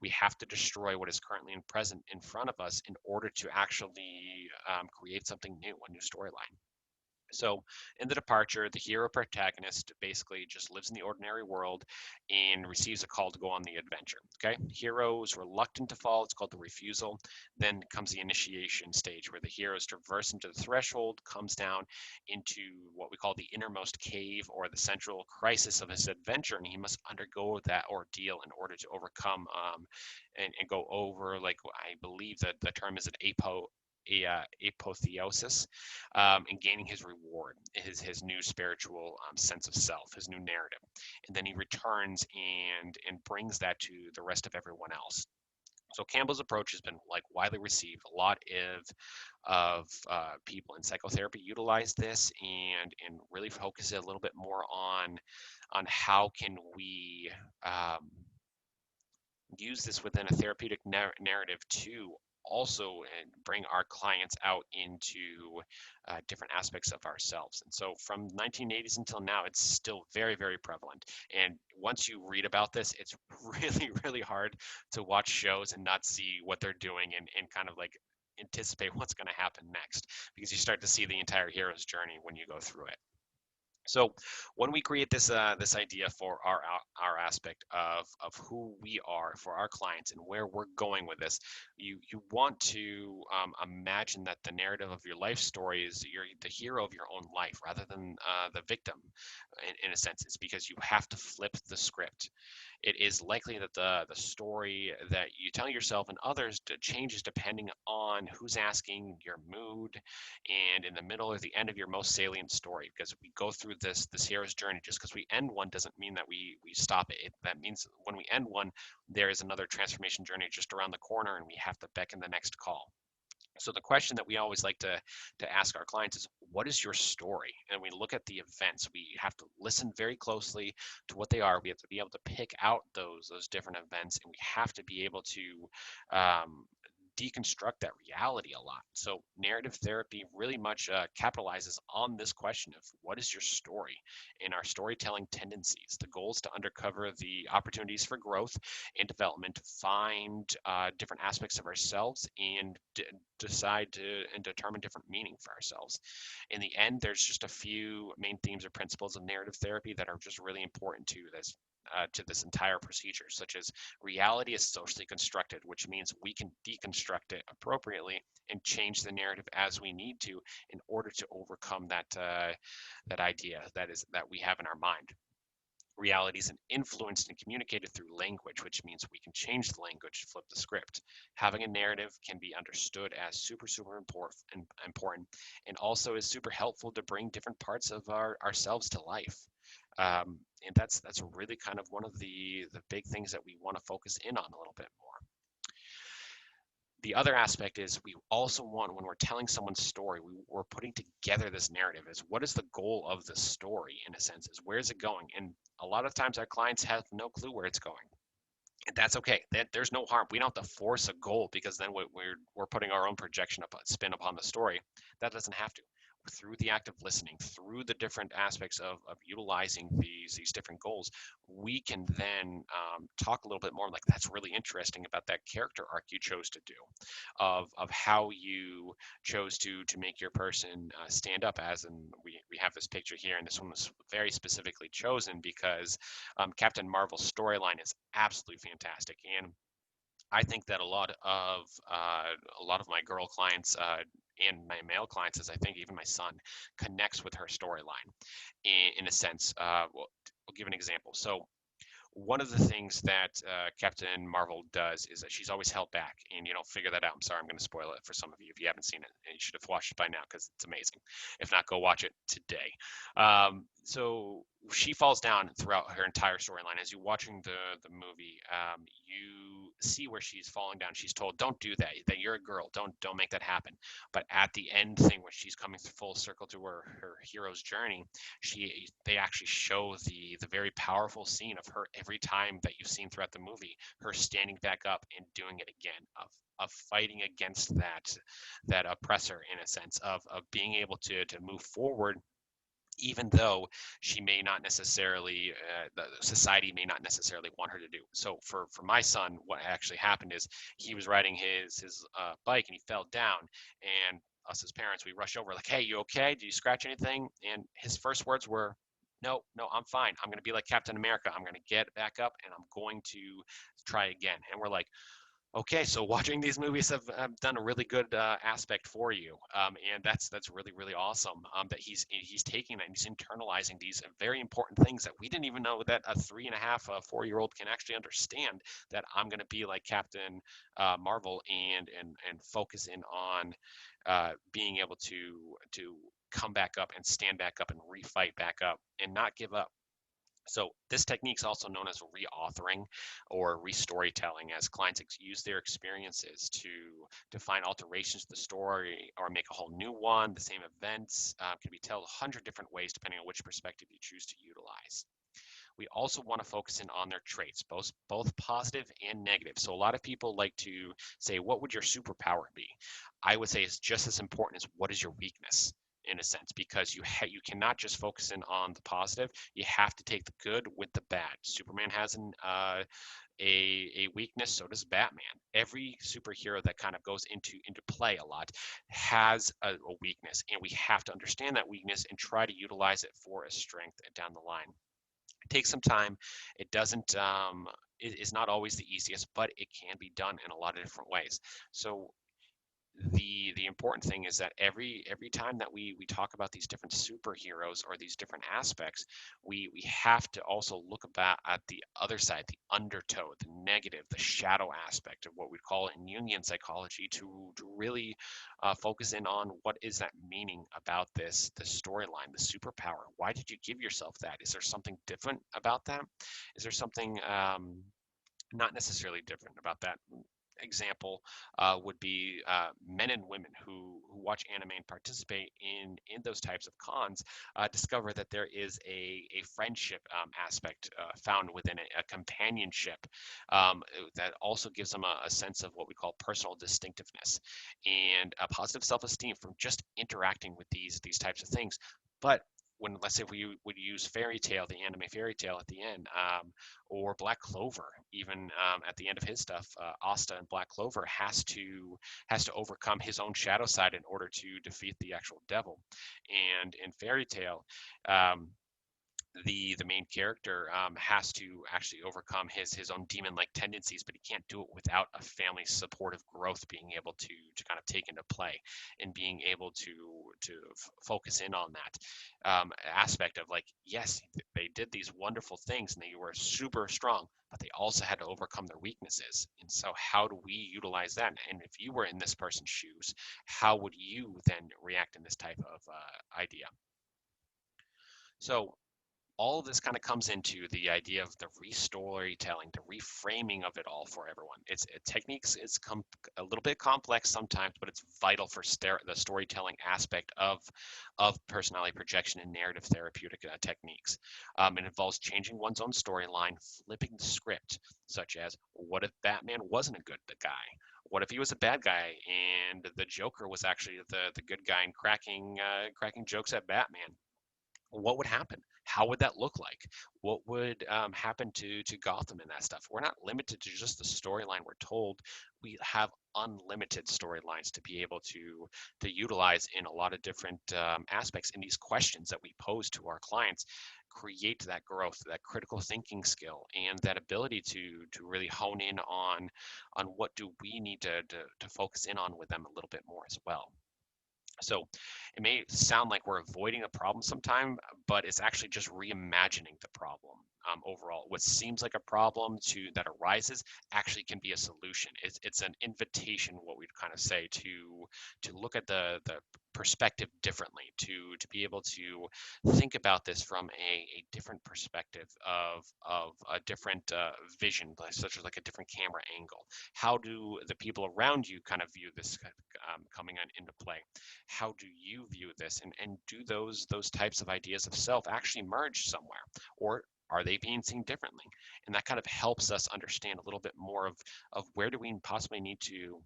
We have to destroy what is currently and present in front of us in order to actually create something new, a new storyline. So, in the departure, the hero protagonist basically just lives in the ordinary world and receives a call to go on the adventure. Okay, hero is reluctant to fall. It's called the refusal. Then comes the initiation stage, where the heroes traverse into the threshold, comes down into what we call the innermost cave or the central crisis of his adventure, and he must undergo that ordeal in order to overcome and go over, like I believe that the term is an apotheosis, and gaining his reward, his new spiritual sense of self, his new narrative, and then he returns and brings that to the rest of everyone else. So Campbell's approach has been like widely received. A lot of people in psychotherapy utilize this and really focus it a little bit more on how can we use this within a therapeutic narrative to also bring our clients out into different aspects of ourselves. And so from 1980s until now, it's still very, very prevalent. And once you read about this, it's really, really hard to watch shows and not see what they're doing and kind of like anticipate what's going to happen next, because you start to see the entire hero's journey when you go through it. So when we create this idea for our aspect of who we are for our clients and where we're going with this, you want to imagine that the narrative of your life story is you're the hero of your own life rather than the victim. In a sense, it's because you have to flip the script. It is likely that the story that you tell yourself and others changes depending on who's asking, your mood, and in the middle or the end of your most salient story. Because we go through this hero's journey, just because we end one doesn't mean that we stop it. That means when we end one, there is another transformation journey just around the corner, and we have to beckon the next call. So the question that we always like to ask our clients is, what is your story? And we look at the events. We have to listen very closely to what they are. We have to be able to pick out those different events, and we have to be able to um, deconstruct that reality a lot. So narrative therapy really much capitalizes on this question of what is your story and our storytelling tendencies. The goal is to uncover the opportunities for growth and development, to find different aspects of ourselves and decide to and determine different meaning for ourselves. In the end, there's just a few main themes or principles of narrative therapy that are just really important to this entire procedure, such as reality is socially constructed, which means we can deconstruct it appropriately and change the narrative as we need to in order to overcome that idea that we have in our mind. Reality is influenced and communicated through language, which means we can change the language to flip the script. Having a narrative can be understood as super important, and also is super helpful to bring different parts of ourselves to life. And that's really kind of one of the big things that we want to focus in on a little bit more. The other aspect is we also want, when we're telling someone's story, we're putting together this narrative, is what is the goal of the story, in a sense, is where's it going? And a lot of times our clients have no clue where it's going. And that's okay. There's no harm. We don't have to force a goal, because then we're putting our own projection spin upon the story. That doesn't have to. Through the act of listening, through the different aspects of utilizing these different goals, we can then talk a little bit more, like, that's really interesting about that character arc you chose to do, of how you chose to make your person stand up. As in, we have this picture here, and this one was very specifically chosen because Captain Marvel's storyline is absolutely fantastic, and I think that a lot of my girl clients and my male clients, as I think even my son, connects with her storyline in a sense. Well, I'll give an example. So one of the things that Captain Marvel does is that she's always held back, and you don't figure that out. I'm sorry, I'm going to spoil it for some of you if you haven't seen it, and you should have watched it by now because it's amazing. If not, go watch it today. So she falls down throughout her entire storyline. As you're watching the movie, you see where she's falling down. She's told, "Don't do that. That you're a girl. Don't make that happen." But at the end thing, where she's coming full circle to her hero's journey, they actually show the very powerful scene of her every time that you've seen throughout the movie, her standing back up and doing it again, of fighting against that oppressor, in a sense, of being able to move forward, even though she may not necessarily the society may not necessarily want her to do. So for my son, what actually happened is he was riding his bike and he fell down, and us as parents, we rush over like, hey, you okay? Did you scratch anything? And his first words were, no, no, I'm fine. I'm going to be like Captain America. I'm going to get back up and I'm going to try again. And we're like, okay, so watching these movies have done a really good aspect for you, and that's really really awesome. That he's taking that and he's internalizing these very important things that we didn't even know that a 3.5, 4-year-old can actually understand. That I'm going to be like Captain Marvel and focus in on being able to come back up and stand back up and refight back up and not give up. So this technique is also known as reauthoring or restorytelling, as clients use their experiences to find alterations to the story or make a whole new one. The same events can be told 100 different ways depending on which perspective you choose to utilize. We also want to focus in on their traits, both positive and negative. So a lot of people like to say, what would your superpower be? I would say it's just as important as what is your weakness in a sense, because you cannot just focus in on the positive. You have to take the good with the bad. Superman has a weakness, so does Batman. Every superhero that kind of goes into play a lot has a weakness, and we have to understand that weakness and try to utilize it for a strength down the line. It takes some time. It doesn't. It is not always the easiest, but it can be done in a lot of different ways. So the important thing is that every time that we talk about these different superheroes or these different aspects, we have to also look about at the other side, the undertow, the negative, the shadow aspect of what we call in Jungian psychology to really focus in on what is that meaning about the storyline, the superpower. Why did you give yourself that? Is there something different about that? Is there something not necessarily different about that? Example would be men and women who watch anime and participate in those types of cons discover that there is a friendship aspect found within it, a companionship that also gives them a sense of what we call personal distinctiveness and a positive self-esteem from just interacting with these types of things. But when, let's say, we would use fairy tale, the anime fairy tale at the end, or Black Clover, even at the end of his stuff, Asta and Black Clover has to overcome his own shadow side in order to defeat the actual devil. And in fairy tale, um, the main character has to actually overcome his own demon like tendencies, but he can't do it without a family supportive growth being able to kind of take into play and being able to focus in on that aspect of like, yes, they did these wonderful things and they were super strong, but they also had to overcome their weaknesses. And so how do we utilize that? And if you were in this person's shoes, how would you then react in this type of idea? So all of this kind of comes into the idea of the restorytelling, the reframing of it all for everyone. Techniques is a little bit complex sometimes, but it's vital for the storytelling aspect of personality projection and narrative therapeutic techniques. It involves changing one's own storyline, flipping the script, such as what if Batman wasn't a good guy? What if he was a bad guy and the Joker was actually the good guy and cracking jokes at Batman? What would happen? How would that look like? What would happen to Gotham and that stuff? We're not limited to just the storyline we're told. We have unlimited storylines to be able to utilize in a lot of different aspects. And these questions that we pose to our clients create that growth, that critical thinking skill, and that ability to really hone in on what do we need to focus in on with them a little bit more as well. So it may sound like we're avoiding a problem sometime, but it's actually just reimagining the problem. Overall, what seems like a problem that arises actually can be a solution. It's an invitation, what we'd kind of say, to look at the perspective differently, to be able to think about this from a different perspective of a different vision, such as like a different camera angle. How do the people around you kind of view this coming into play? How do you view this, and do those types of ideas of self actually merge somewhere, or are they being seen differently? And that kind of helps us understand a little bit more of where do we possibly need to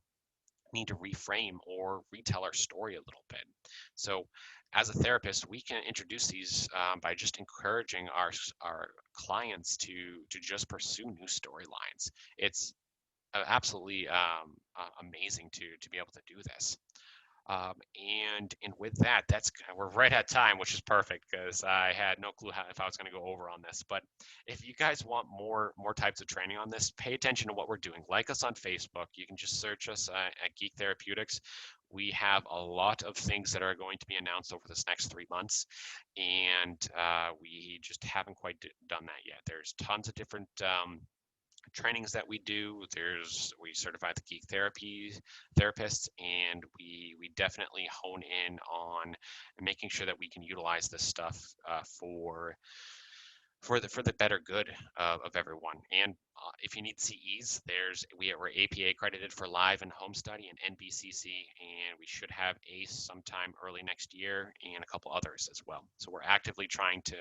reframe or retell our story a little bit. So as a therapist, we can introduce these by just encouraging our clients to just pursue new storylines. It's absolutely amazing to be able to do this. And with that, we're right at time, which is perfect because I had no clue if I was going to go over on this. But if you guys want more types of training on this, pay attention to what we're doing. Like us on Facebook. You can just search us at Geek Therapeutics. We have a lot of things that are going to be announced over this next 3 months, and we just haven't quite done that yet. There's tons of different trainings that we do. We certify the Geek Therapy therapists, and we definitely hone in on making sure that we can utilize this stuff for the better good of everyone. And if you need CEs, we're APA accredited for live and home study and NBCC, and we should have ACE sometime early next year, and a couple others as well. So we're actively trying to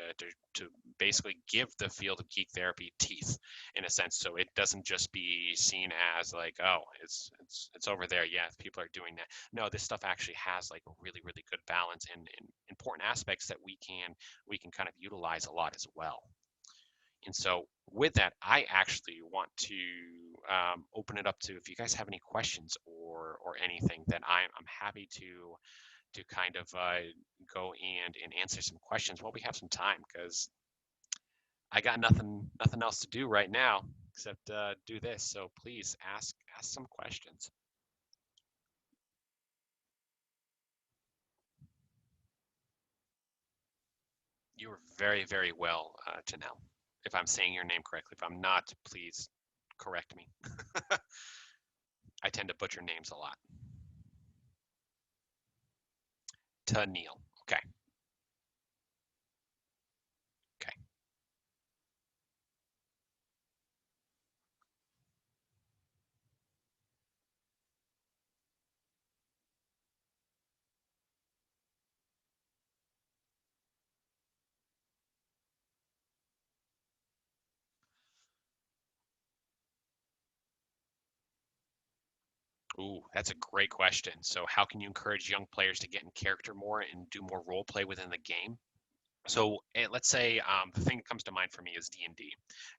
basically give the field of geek therapy teeth, in a sense, so it doesn't just be seen as like, oh, it's over there. Yeah, people are doing that. No, this stuff actually has like a really good balance and important aspects that we can kind of utilize a lot as well. And so with that, I actually want to open it up to if you guys have any questions or anything, then I'm happy to kind of go and answer some questions while we have some time, because I got nothing else to do right now except do this. So please ask some questions. You are very well, Janelle. If I'm saying your name correctly, if I'm not, please correct me. I tend to butcher names a lot. Neil. Okay. Okay. Ooh, that's a great question. So, how can you encourage young players to get in character more and do more role play within the game? So, let's say the thing that comes to mind for me is D&D,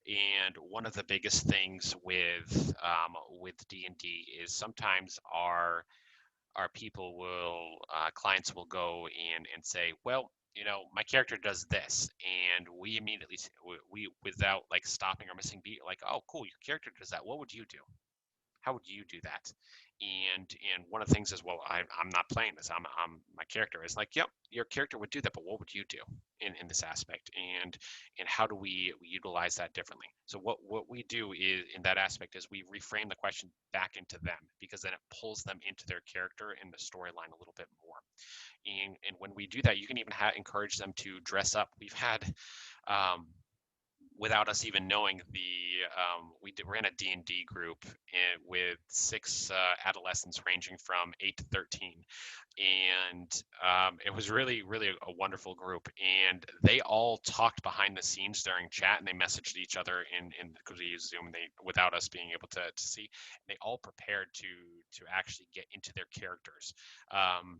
and one of the biggest things with D&D is sometimes our people will clients will go in and say, well, my character does this, and we immediately we without like stopping or missing beat, like, oh, cool, your character does that. What would you do? How would you do that? And one of the things is, well, I'm not playing this. I'm my character is like, yep, your character would do that, but what would you do in this aspect? And how do we utilize that differently? So what we do is in that aspect is we reframe the question back into them, because then it pulls them into their character and the storyline a little bit more. And when we do that, you can even encourage them to dress up. We've had um, without us even knowing, ran a D&D group with six adolescents ranging from 8 to 13, and it was really a wonderful group, and they all talked behind the scenes during chat, and they messaged each other in because we use Zoom, they without us being able to see. They all prepared to actually get into their characters. um,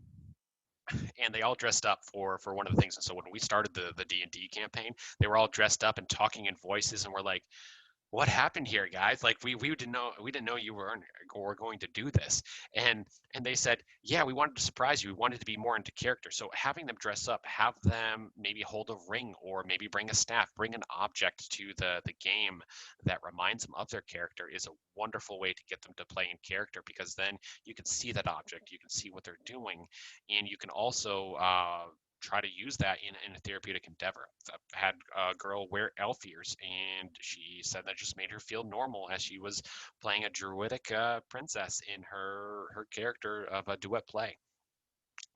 and they all dressed up for one of the things. And so when we started the D&D campaign, they were all dressed up and talking in voices, and we're like, what happened here, guys? Like we didn't know you were going to do this. And they said, yeah, we wanted to surprise you. We wanted to be more into character. So having them dress up, have them maybe hold a ring, or maybe bring a staff, bring an object to the game that reminds them of their character, is a wonderful way to get them to play in character, because then you can see that object, you can see what they're doing, and you can also try to use that in a therapeutic endeavor. I've had a girl wear elf ears, and she said that just made her feel normal as she was playing a druidic princess in her character of a duet play.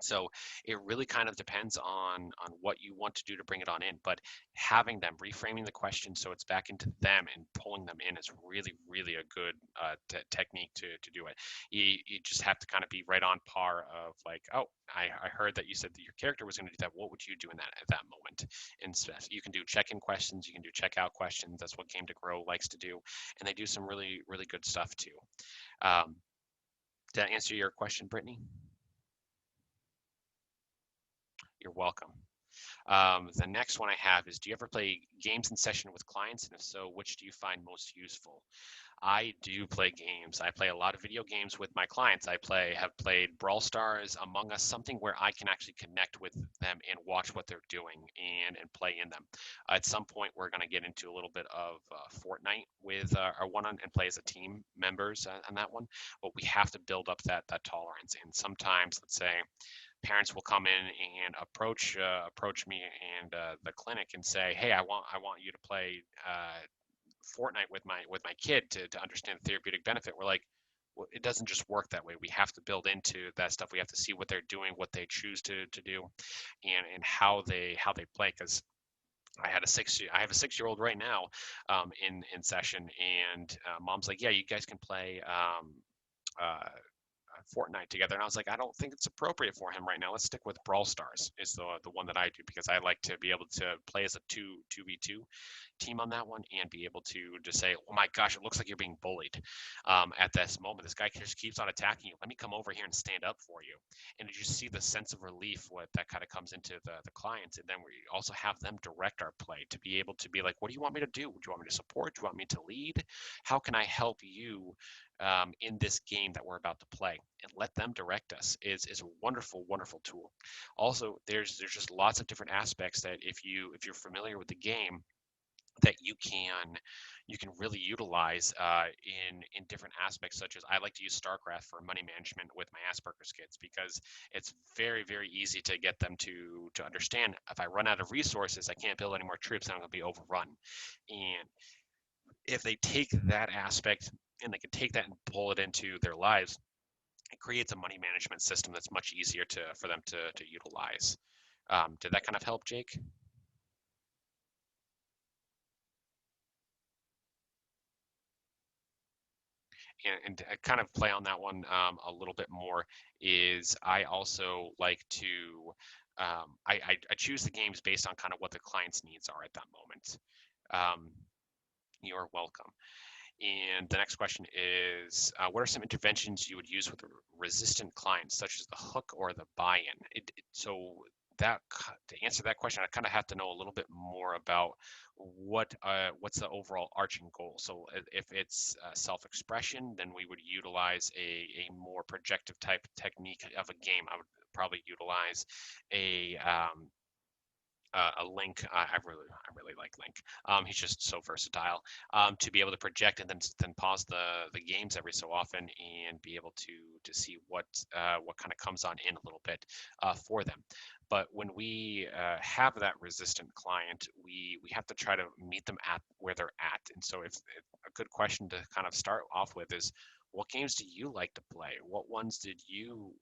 So it really kind of depends on what you want to do to bring it on in, but having them reframing the question so it's back into them and pulling them in is really a good technique to do it. You just have to kind of be right on par of like, oh, I heard that you said that your character was going to do that. What would you do in that at that moment? And so you can do check-in questions, you can do check-out questions. That's what Game to Grow likes to do, and they do some really good stuff too. Um, did that answer your question, Brittany? You're welcome. The next one I have is, do you ever play games in session with clients? And if so, which do you find most useful? I do play games. I play a lot of video games with my clients. Have played Brawl Stars, Among Us, something where I can actually connect with them and watch what they're doing and play in them. At some point, we're going to get into a little bit of Fortnite with our one on and play as a team members on that one. But we have to build up that tolerance. And sometimes, let's say, parents will come in and approach me and the clinic and say, "Hey, I want you to play Fortnite with my kid to understand the therapeutic benefit." We're like, well, it doesn't just work that way. We have to build into that stuff. We have to see what they're doing, what they choose to do, and how they play. Because I have a 6 year old right now in session, and mom's like, yeah, you guys can play uh, Fortnite together, and I was like, I don't think it's appropriate for him right now. Let's stick with Brawl Stars is the one that I do, because I like to be able to play as a 2v2 team on that one and be able to just say, oh my gosh, it looks like you're being bullied at this moment. This guy just keeps on attacking you. Let me come over here and stand up for you. And you just see the sense of relief what that kind of comes into the clients. And then we also have them direct our play to be able to be like, what do you want me to do? Do you want me to support? Do you want me to lead? How can I help you in this game that we're about to play? And let them direct us is a wonderful, wonderful tool. Also, there's just lots of different aspects that if you're familiar with the game, that you can really utilize in different aspects, such as I like to use StarCraft for money management with my Asperger's kids, because it's very, very easy to get them to understand, if I run out of resources, I can't build any more troops and I'm going to be overrun. And if they take that aspect and they can take that and pull it into their lives, it creates a money management system that's much easier for them to utilize. Did that kind of help, Jake? And kind of play on that one a little bit more, is I also like to I choose the games based on kind of what the client's needs are at that moment. Um, you're welcome. And the next question is, what are some interventions you would use with a resistant clients, such as the hook or the buy-in? So that to answer that question, I kind of have to know a little bit more about what's the overall arching goal. So if it's self-expression, then we would utilize a more projective type technique of a game. I would probably utilize a Link. I really like Link. He's just so versatile to be able to project and then pause the games every so often and be able to see what kind of comes on in a little bit for them. But when we have that resistant client, we have to try to meet them at where they're at. And so, if a good question to kind of start off with is, what games do you like to play? What ones did you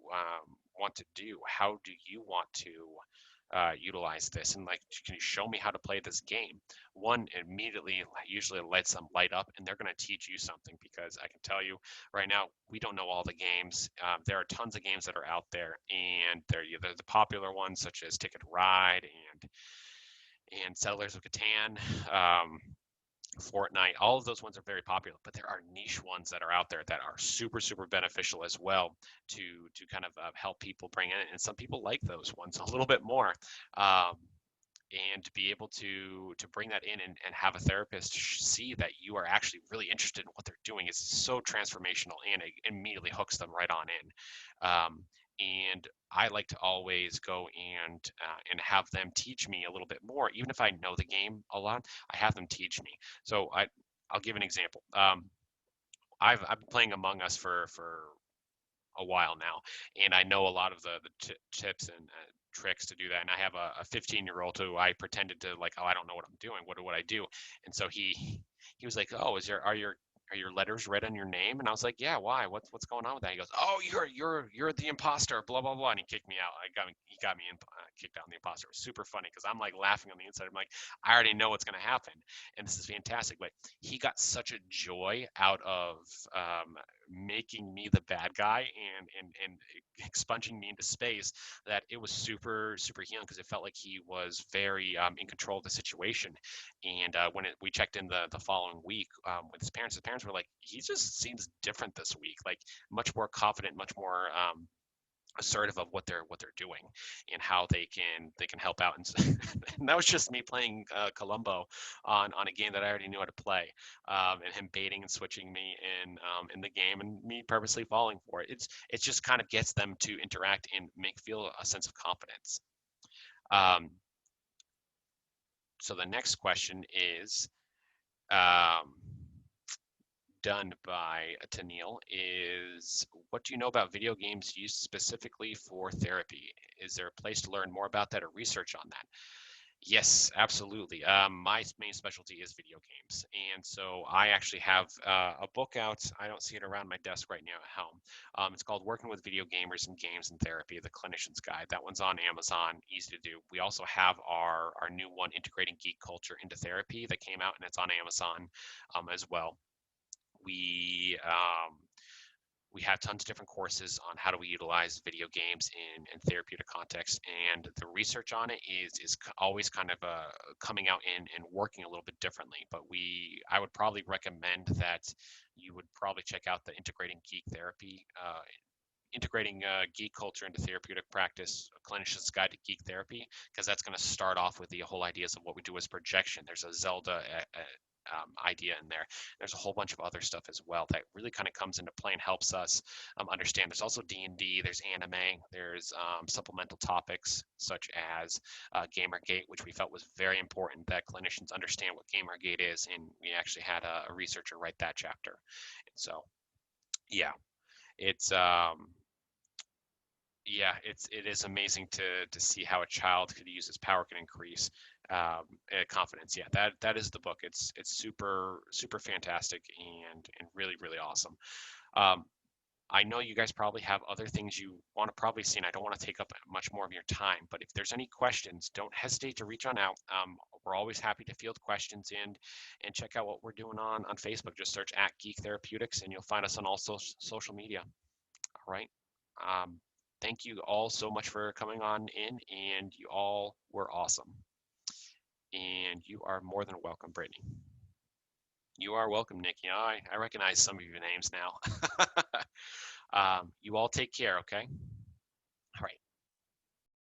want to do? How do you want to utilize this? And like, can you show me how to play this game? One immediately usually lets them light up, and they're going to teach you something, because I can tell you right now, we don't know all the games. There are tons of games that are out there, and they're either the popular ones such as Ticket to Ride and Settlers of Catan. Fortnite, all of those ones are very popular, but there are niche ones that are out there that are super, super beneficial as well to kind of help people bring in. And some people like those ones a little bit more. Um, and to be able to bring that in and have a therapist see that you are actually really interested in what they're doing is so transformational, and it immediately hooks them right on in. And I like to always go and have them teach me a little bit more, even if I know the game a lot. I have them teach me. So I'll give an example. I've been playing Among Us for a while now, and I know a lot of the tips and tricks to do that. And I have a 15-year-old who I pretended to, like, oh, I don't know what I'm doing. What do I do? And so he was like, oh, are your letters red on your name? And I was like, yeah. Why? What's going on with that? He goes, oh, you're the imposter. Blah blah blah. And he kicked me out. He got me kicked out on the imposter. It was super funny because I'm like laughing on the inside. I'm like, I already know what's gonna happen, and this is fantastic. But he got such a joy out of making me the bad guy and expunging me into space, that it was super, super healing, because it felt like he was very in control of the situation. And when we checked in the following week with his parents were like, he just seems different this week, like much more confident, much more assertive of what they're doing and how they can help out. And that was just me playing Columbo on a game that I already knew how to play, and him baiting and switching me in the game and me purposely falling for it. It just kind of gets them to interact and make feel a sense of confidence. Um, so the next question is, um, done by Tennille, is what do you know about video games used specifically for therapy? Is there a place to learn more about that or research on that? Yes, absolutely. My main specialty is video games, and so I actually have a book out. I don't see it around my desk right now at home. It's called "Working with Video Gamers and Games and Therapy: The Clinician's Guide." That one's on Amazon, easy to do. We also have our new one, "Integrating Geek Culture into Therapy," that came out, and it's on Amazon as well. We we have tons of different courses on how do we utilize video games in therapeutic context, and the research on it is always kind of coming out and working a little bit differently. But I would probably recommend that you would probably check out the integrating geek culture into therapeutic practice, a clinician's guide to geek therapy, because that's going to start off with the whole ideas of what we do as projection. There's a Zelda idea in there. There's a whole bunch of other stuff as well that really kind of comes into play and helps us understand. There's also D&D, there's anime, there's supplemental topics such as Gamergate, which we felt was very important that clinicians understand what Gamergate is, and we actually had a researcher write that chapter. And so, yeah, it's it is amazing to see how a child could use his power can increase confidence. Yeah, that is the book. It's super fantastic and really awesome. Um, I know you guys probably have other things you want to probably see, and I don't want to take up much more of your time. But if there's any questions, don't hesitate to reach on out. We're always happy to field questions and check out what we're doing on Facebook. Just search at Geek Therapeutics, and you'll find us on all social media. All right. Um, thank you all so much for coming on in, and you all were awesome. And you are more than welcome, Brittany. You are welcome, Nikki. I recognize some of your names now. You all take care, okay?